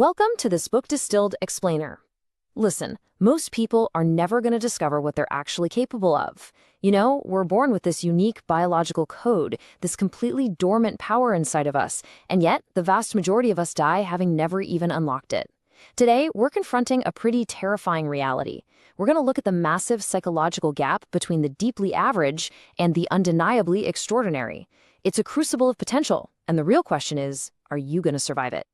Welcome to this Book Distilled Explainer. Listen, most people are never going to discover what they're actually capable of. You know, we're born with this unique biological code, this completely dormant power inside of us, and yet the vast majority of us die having never even unlocked it. Today, we're confronting a pretty terrifying reality. We're going to look at the massive psychological gap between the deeply average and the undeniably extraordinary. It's a crucible of potential, and the real question is, are you going to survive it?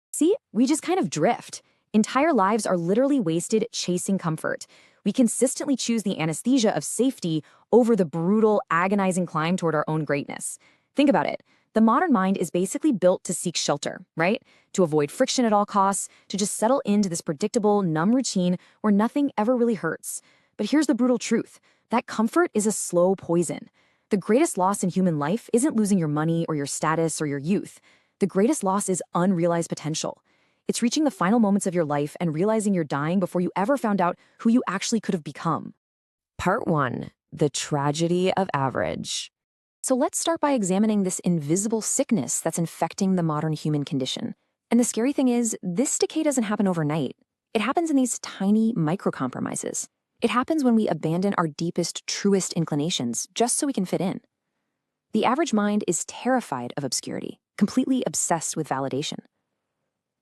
See, we just kind of drift. Entire lives are literally wasted chasing comfort. We consistently choose the anesthesia of safety over the brutal, agonizing climb toward our own greatness. Think about it. The modern mind is basically built to seek shelter, right? To avoid friction at all costs, to just settle into this predictable, numb routine where nothing ever really hurts. But here's the brutal truth. That comfort is a slow poison. The greatest loss in human life isn't losing your money or your status or your youth. The greatest loss is unrealized potential. It's reaching the final moments of your life and realizing you're dying before you ever found out who you actually could have become. Part 1. The Tragedy of Average. So let's start by examining this invisible sickness that's infecting the modern human condition. And the scary thing is, this decay doesn't happen overnight. It happens in these tiny micro-compromises. It happens when we abandon our deepest, truest inclinations just so we can fit in. The average mind is terrified of obscurity, completely obsessed with validation.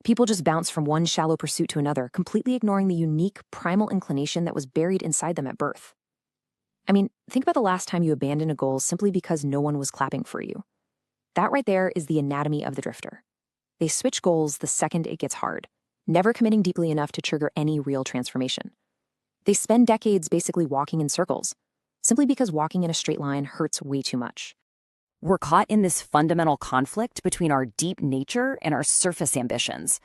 People just bounce from one shallow pursuit to another, completely ignoring the unique primal inclination that was buried inside them at birth. I mean, think about the last time you abandoned a goal simply because no one was clapping for you. That right there is the anatomy of the drifter. They switch goals the second it gets hard, never committing deeply enough to trigger any real transformation. They spend decades basically walking in circles, simply because walking in a straight line hurts way too much. We're caught in this fundamental conflict between our deep nature and our surface ambitions.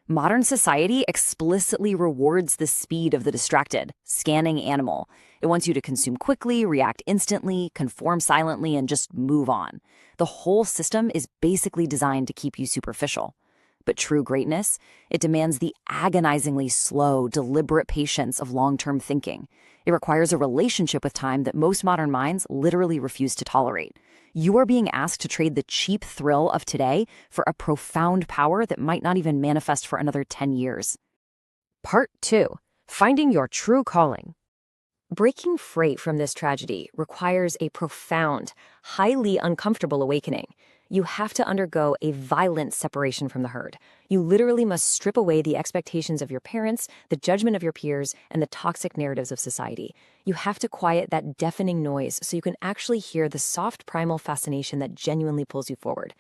Modern society explicitly rewards the speed of the distracted, scanning animal. It wants you to consume quickly, react instantly, conform silently, and just move on. The whole system is basically designed to keep you superficial. But true greatness, it demands the agonizingly slow, deliberate patience of long-term thinking. It requires a relationship with time that most modern minds literally refuse to tolerate. You are being asked to trade the cheap thrill of today for a profound power that might not even manifest for another 10 years. Part 2. Finding Your True Calling. Breaking free from this tragedy requires a profound, highly uncomfortable awakening. You have to undergo a violent separation from the herd. You literally must strip away the expectations of your parents, the judgment of your peers, and the toxic narratives of society. You have to quiet that deafening noise so you can actually hear the soft primal fascination that genuinely pulls you forward.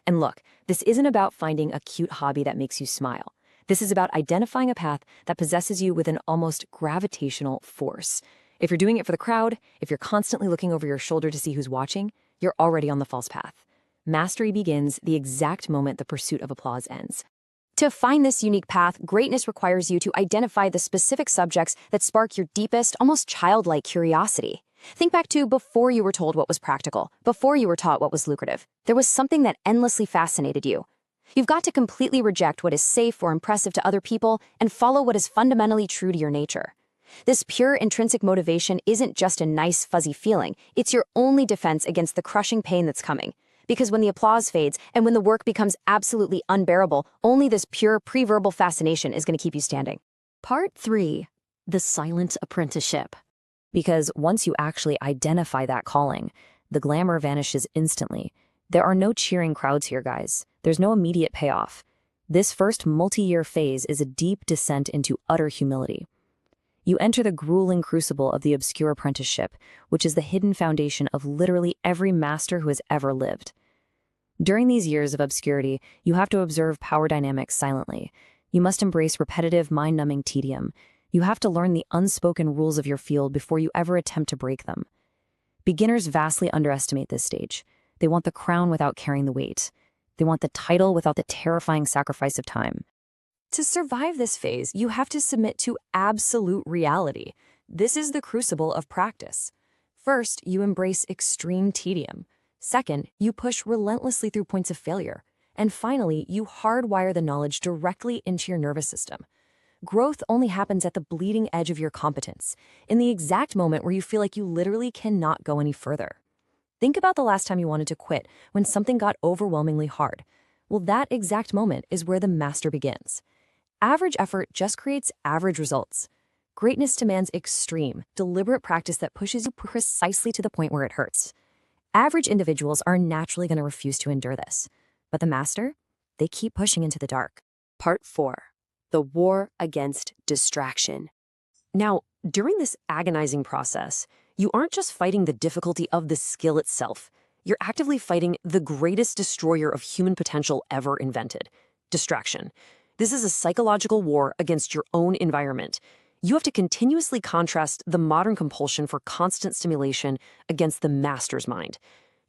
And look, this isn't about finding a cute hobby that makes you smile. This is about identifying a path that possesses you with an almost gravitational force. If you're doing it for the crowd, if you're constantly looking over your shoulder to see who's watching, you're already on the false path. Mastery begins the exact moment the pursuit of applause ends. To find this unique path, greatness requires you to identify the specific subjects that spark your deepest, almost childlike curiosity. Think back to before you were told what was practical, before you were taught what was lucrative. There was something that endlessly fascinated you. You've got to completely reject what is safe or impressive to other people and follow what is fundamentally true to your nature. This pure intrinsic motivation isn't just a nice, fuzzy feeling. It's your only defense against the crushing pain that's coming. Because when the applause fades and when the work becomes absolutely unbearable, only this pure pre-verbal fascination is going to keep you standing. Part 3. The Silent Apprenticeship. Because once you actually identify that calling, the glamour vanishes instantly. There are no cheering crowds here, guys. There's no immediate payoff. This first multi-year phase is a deep descent into utter humility. You enter the grueling crucible of the obscure apprenticeship, which is the hidden foundation of literally every master who has ever lived. During these years of obscurity, you have to observe power dynamics silently. You must embrace repetitive, mind-numbing tedium. You have to learn the unspoken rules of your field before you ever attempt to break them. Beginners vastly underestimate this stage. They want the crown without carrying the weight. They want the title without the terrifying sacrifice of time. To survive this phase, you have to submit to absolute reality. This is the crucible of practice. First, you embrace extreme tedium. Second, you push relentlessly through points of failure. And finally, you hardwire the knowledge directly into your nervous system. Growth only happens at the bleeding edge of your competence, in the exact moment where you feel like you literally cannot go any further. Think about the last time you wanted to quit, when something got overwhelmingly hard. Well, that exact moment is where the master begins. Average effort just creates average results. Greatness demands extreme, deliberate practice that pushes you precisely to the point where it hurts. Average individuals are naturally going to refuse to endure this. But the master, they keep pushing into the dark. Part 4. The War Against Distraction. Now, during this agonizing process, you aren't just fighting the difficulty of the skill itself. You're actively fighting the greatest destroyer of human potential ever invented: distraction. This is a psychological war against your own environment. You have to continuously contrast the modern compulsion for constant stimulation against the master's mind.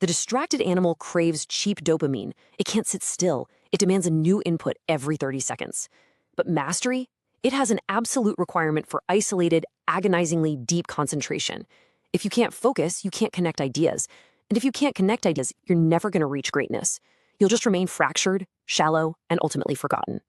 The distracted animal craves cheap dopamine. It can't sit still. It demands a new input every 30 seconds. But mastery, it has an absolute requirement for isolated, agonizingly deep concentration. If you can't focus, you can't connect ideas. And if you can't connect ideas, you're never going to reach greatness. You'll just remain fractured, shallow, and ultimately forgotten.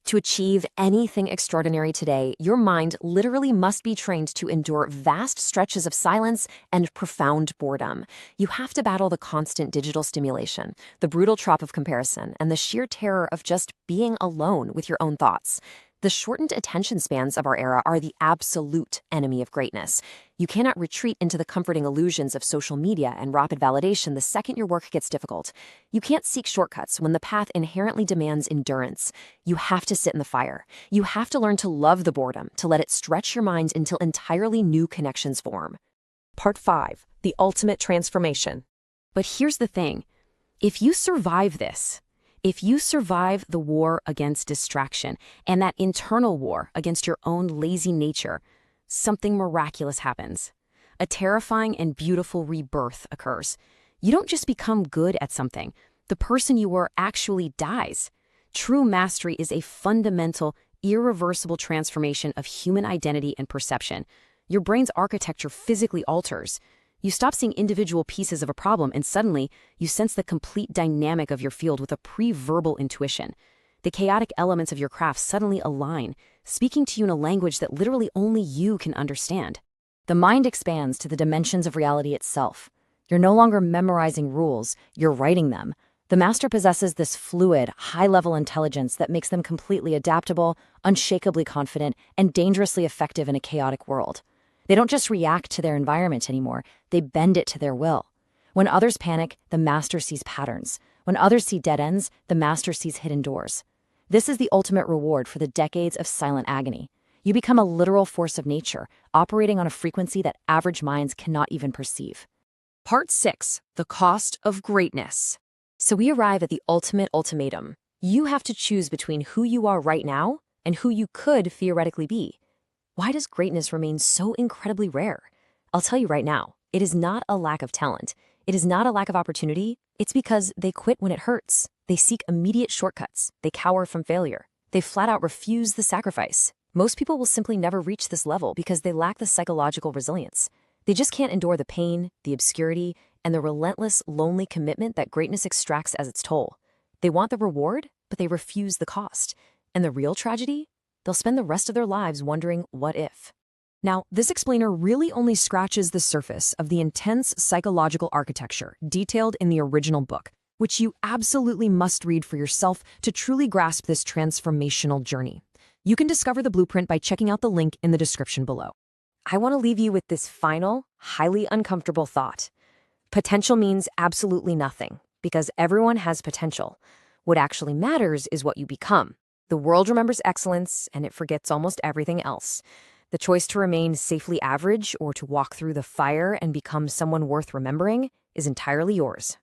To achieve anything extraordinary today, your mind literally must be trained to endure vast stretches of silence and profound boredom. You have to battle the constant digital stimulation, the brutal trap of comparison, and the sheer terror of just being alone with your own thoughts. The shortened attention spans of our era are the absolute enemy of greatness. You cannot retreat into the comforting illusions of social media and rapid validation the second your work gets difficult. You can't seek shortcuts when the path inherently demands endurance. You have to sit in the fire. You have to learn to love the boredom, to let it stretch your mind until entirely new connections form. Part 5. The Ultimate Transformation. But here's the thing. If you survive this, if you survive the war against distraction and that internal war against your own lazy nature, something miraculous happens. A terrifying and beautiful rebirth occurs. You don't just become good at something. The person you were actually dies. True mastery is a fundamental, irreversible transformation of human identity and perception. Your brain's architecture physically alters. You stop seeing individual pieces of a problem, and suddenly you sense the complete dynamic of your field with a pre-verbal intuition. The chaotic elements of your craft suddenly align, speaking to you in a language that literally only you can understand. The mind expands to the dimensions of reality itself. You're no longer memorizing rules, you're writing them. The master possesses this fluid, high-level intelligence that makes them completely adaptable, unshakably confident, and dangerously effective in a chaotic world. They don't just react to their environment anymore, they bend it to their will. When others panic, the master sees patterns. When others see dead ends, the master sees hidden doors. This is the ultimate reward for the decades of silent agony. You become a literal force of nature, operating on a frequency that average minds cannot even perceive. Part 6. The Cost of Greatness. So we arrive at the ultimate ultimatum. You have to choose between who you are right now and who you could theoretically be. Why does greatness remain so incredibly rare? I'll tell you right now, it is not a lack of talent. It is not a lack of opportunity. It's because they quit when it hurts. They seek immediate shortcuts. They cower from failure. They flat out refuse the sacrifice. Most people will simply never reach this level because they lack the psychological resilience. They just can't endure the pain, the obscurity, and the relentless, lonely commitment that greatness extracts as its toll. They want the reward, but they refuse the cost. And the real tragedy? They'll spend the rest of their lives wondering, what if? Now, this explainer really only scratches the surface of the intense psychological architecture detailed in the original book, which you absolutely must read for yourself to truly grasp this transformational journey. You can discover the blueprint by checking out the link in the description below. I want to leave you with this final, highly uncomfortable thought. Potential means absolutely nothing, because everyone has potential. What actually matters is what you become. The world remembers excellence, and it forgets almost everything else. The choice to remain safely average or to walk through the fire and become someone worth remembering is entirely yours.